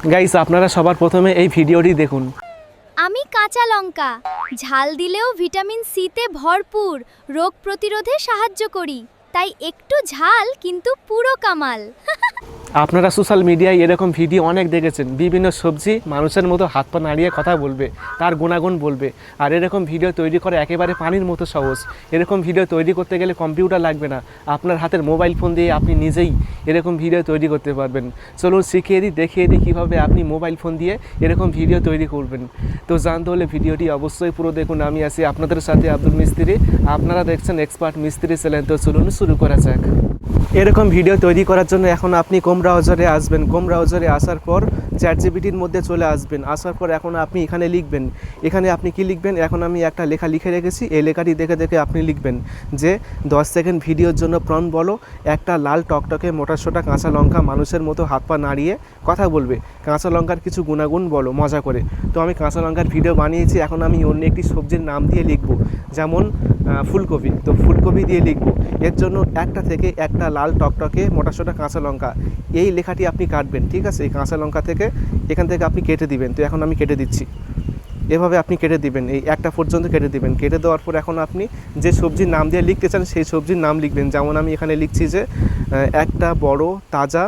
Guys আপনারা সবার প্রথমে এই ভিডিওটি দেখুন। আমি কাঁচা লঙ্কা ঝাল দিলেও ভিটামিন সিতে ভরপুর, রোগ প্রতিরোধে সাহায্য করি, তাই একটু ঝাল কিন্তু পুরো কামাল। আপনারা সোশ্যাল মিডিয়ায় এরকম ভিডিও অনেক দেখেছেন, বিভিন্ন সবজি মানুষের মতো হাত পা নাড়িয়ে কথা বলবে, তার গুণাগুণ বলবে। আর এরকম ভিডিও তৈরি করা একেবারে পানির মতো সহজ। এরকম ভিডিও তৈরি করতে গেলে কম্পিউটার লাগবে না, আপনার হাতের মোবাইল ফোন দিয়ে আপনি নিজেই এরকম ভিডিও তৈরি করতে পারবেন। চলুন শিখিয়ে দিই, দেখিয়ে দিই কীভাবে আপনি মোবাইল ফোন দিয়ে এরকম ভিডিও তৈরি করবেন। তো জানতে হলে ভিডিওটি অবশ্যই পুরো দেখুন। আমি আছি আপনাদের সাথে আব্দুল মিস্ত্রি, আপনারা দেখছেন এক্সপার্ট মিস্ত্রি চ্যানেল। তো চলুন শুরু করা যাক। এরকম ভিডিও তৈরি করার জন্য এখন আপনি ক্রোম ব্রাউজারে আসবেন। ক্রোম ব্রাউজারে আসার পর চ্যাটজিপিটির মধ্যে চলে আসবেন। আসার পর এখন আপনি এখানে লিখবেন, এখানে আপনি কি লিখবেন, এখন আমি একটা লেখা লিখে রেখেছি। এই লেখাটি দেখে দেখে আপনি লিখবেন যে 10 সেকেন্ড ভিডিওর জন্য প্রম্পট বলো, একটা লাল টকটকে মোটাসোটা কাঁচা লঙ্কা মানুষের মতো হাত পা নাড়িয়ে কথা বলবে, কাঁচা লঙ্কার কিছু গুণাগুণ বলো মজা করে। তো আমি কাঁচা লঙ্কার ভিডিও বানিয়েছি, এখন আমি অন্য একটি সবজির নাম দিয়ে লিখব, যেমন ফুলকপি। তো ফুলকপি দিয়ে লিখব। এর জন্য একটা থেকে একটা লাল টকটকে মোটাসোটা কাঁচা লঙ্কা, এই লেখাটি আপনি কাটবেন। ঠিক আছে, এই কাঁচা লঙ্কা থেকে এখান থেকে আপনি কেটে দিবেন। তো এখন আমি কেটে দিচ্ছি, এভাবে আপনি কেটে দিবেন, এই একটা পর্যন্ত কেটে দিবেন। কেটে দেওয়ার পর এখন আপনি যে সবজির নাম দিয়ে লিখতে চান সেই সবজির নাম লিখবেন। যেমন আমি এখানে লিখছি যে একটা বড় তাজা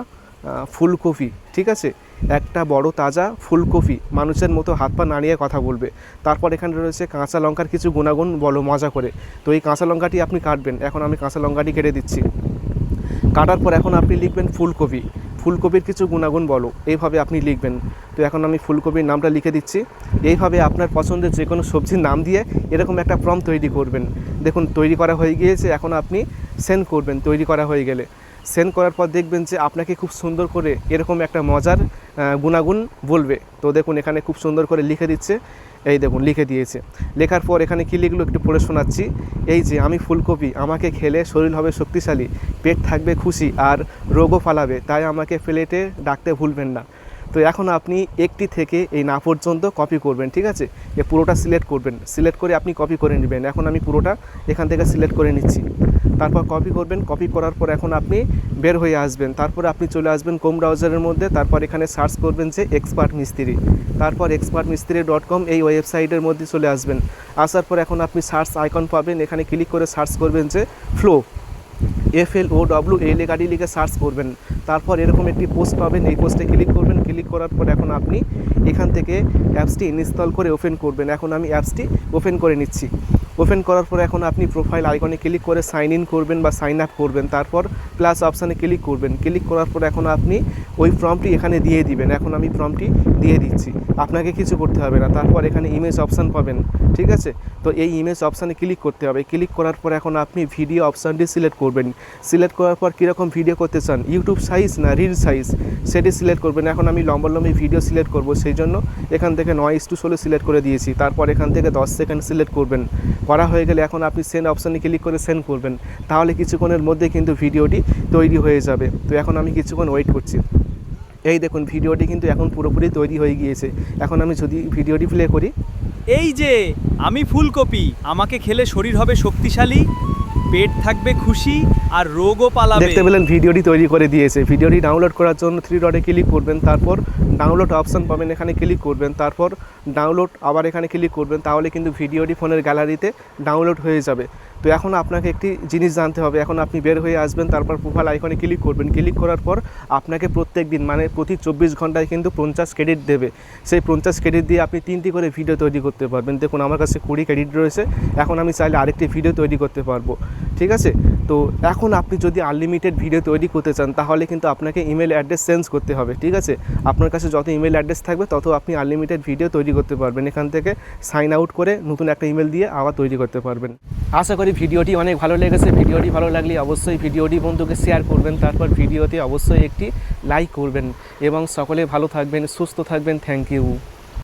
ফুলকপি। ঠিক আছে, একটা বড় তাজা ফুলকপি মানুষের মতো হাত পা নাড়িয়ে কথা বলবে। তারপর এখানে রয়েছে কাঁচা লঙ্কার কিছু গুণাগুণ বলো মজা করে। তো এই কাঁচা লঙ্কাটি আপনি কাটবেন। এখন আমি কাঁচা লঙ্কাটি কেটে দিচ্ছি। কাটার পর এখন আপনি লিখবেন ফুলকপি, ফুলকপির কিছু গুণাগুণ বলো, এইভাবে আপনি লিখবেন। তো এখন আমি ফুলকপির নামটা লিখে দিচ্ছি। এইভাবে আপনার পছন্দের যে কোনো সবজির নাম দিয়ে এরকম একটা প্রম্পট তৈরি করবেন। দেখুন তৈরি করা হয়ে গিয়েছে, এখন আপনি সেন্ড করবেন। তৈরি করা হয়ে গেলে সেন্ড করার পর দেখবেন যে আপনাকে খুব সুন্দর করে এরকম একটা মজার গুণাগুণ বলবে। তো দেখুন এখানে খুব সুন্দর করে লিখে দিচ্ছে, এই দেখুন লিখে দিয়েছে। লেখার পর এখানে কী লিখলো একটু পড়ে শোনাচ্ছি। এই যে আমি ফুলকপি, আমাকে খেলে শরীর হবে শক্তিশালী, পেট থাকবে খুশি আর রোগও ফালাবে, তাই আমাকে প্লেটে ডাকতে ভুলবেন না। তো এখন আপনি একটি থেকে এই না পর্যন্ত কপি করবেন। ঠিক আছে, এ পুরোটা সিলেক্ট করবেন, সিলেক্ট করে আপনি কপি করে নেবেন। এখন আমি পুরোটা এখান থেকে সিলেক্ট করে নিচ্ছি। তারপর কপি করবেন, কপি করার পর এখন আপনি বের হয়ে আসবেন। তারপর আপনি চলে আসবেন ক্রোম ব্রাউজারের মধ্যে। তারপর এখানে সার্চ করবেন যে এক্সপার্ট মিস্ত্রি, তারপর expertmistri.com এই ওয়েবসাইটের মধ্যে চলে আসবেন। আসার পর এখন আপনি সার্চ আইকন পাবেন, এখানে ক্লিক করে সার্চ করবেন যে ফ্লো, FLOW এই লেখাটি লিখে সার্চ করবেন। তারপর এরকম একটি পোস্ট পাবেন, এই পোস্টে ক্লিক করবেন। ক্লিক করার পর এখন আপনি এখান থেকে অ্যাপসটি ইনস্টল করে ওপেন করবেন। এখন আমি অ্যাপসটি ওপেন করে নিচ্ছি। ওপেন করার পর এখন আপনি প্রোফাইল আইকনে ক্লিক করে সাইন ইন করবেন বা সাইন আপ করবেন। তারপর প্লাস অপশানে ক্লিক করবেন। ক্লিক করার পর এখন আপনি ওই ফর্মটি এখানে দিয়ে দিবেন। এখন আমি ফর্মটি দিয়ে দিচ্ছি, আপনাকে কিছু করতে হবে না। তারপর এখানে ইমেজ অপশান পাবেন। ঠিক আছে, তো এই ইমেজ অপশানে ক্লিক করতে হবে। ক্লিক করার পর এখন আপনি ভিডিও অপশানটি সিলেক্ট করবেন। সিলেক্ট করার পর কীরকম ভিডিও করতে চান, ইউটিউব সাইজ না রিল সাইজ, সেটি সিলেক্ট করবেন। এখন আমি লম্বি ভিডিও সিলেক্ট করব, সেই জন্য এখান থেকে 9:16 সিলেক্ট করে দিয়েছি। তারপর এখান থেকে 10 সেকেন্ড সিলেক্ট করবেন। করা হয়ে গেলে এখন আপনি সেন্ড অপশানে ক্লিক করে সেন্ড করবেন। তাহলে কিছুক্ষণের মধ্যে কিন্তু ভিডিওটি তৈরি হয়ে যাবে। তো এখন আমি কিছুক্ষণ ওয়েট করছি। এই দেখুন ভিডিওটি কিন্তু এখন পুরোপুরি তৈরি হয়ে গিয়েছে। এখন আমি যদি ভিডিওটি প্লে করি, এই যে আমি ফুলকপি, আমাকে খেলে শরীর হবে শক্তিশালী, পেট থাকবে খুশি আর রোগও পালাবে। দেখতে পেলেন ভিডিওটি তৈরি করে দিয়েছে। ভিডিওটি ডাউনলোড করার জন্য 3 ডটে ক্লিক করবেন। তারপর ডাউনলোড অপশান পাবেন, এখানে ক্লিক করবেন। তারপর ডাউনলোড আবার এখানে ক্লিক করবেন। তাহলে কিন্তু ভিডিওটি ফোনের গ্যালারিতে ডাউনলোড হয়ে যাবে। তো এখন আপনাকে একটি জিনিস জানতে হবে। এখন আপনি বের হয়ে আসবেন, তারপর প্রোফাইল আইকনে ক্লিক করবেন। ক্লিক করার পর আপনাকে প্রত্যেক দিন মানে প্রতি 24 ঘন্টায় কিন্তু 50 ক্রেডিট দেবে। সেই 50 ক্রেডিট দিয়ে আপনি 3টি করে ভিডিও তৈরি করতে পারবেন। দেখুন আমার কাছে 20 ক্রেডিট রয়েছে। এখন আমি চাইলে আরেকটি ভিডিও তৈরি করতে পারবো। ঠিক আছে, তো এখন আপনি যদি আনলিমিটেড ভিডিও তৈরি করতে চান তাহলে কিন্তু আপনাকে ইমেল অ্যাড্রেস চেঞ্জ করতে হবে। ঠিক আছে, আপনার কাছে যত ইমেল অ্যাড্রেস থাকবে তত আপনি আনলিমিটেড ভিডিও তৈরি করতে পারবেন। এখান থেকে সাইন আউট করে নতুন একটা ইমেল দিয়ে আবার তৈরি করতে পারবেন। আশা করি ভিডিওটি অনেক ভালো লেগেছে। ভিডিওটি ভালো লাগলে অবশ্যই ভিডিওটি বন্ধুকে শেয়ার করবেন। তারপর ভিডিওতে অবশ্যই একটি লাইক করবেন এবং সকলে ভালো থাকবেন, সুস্থ থাকবেন। Thank you.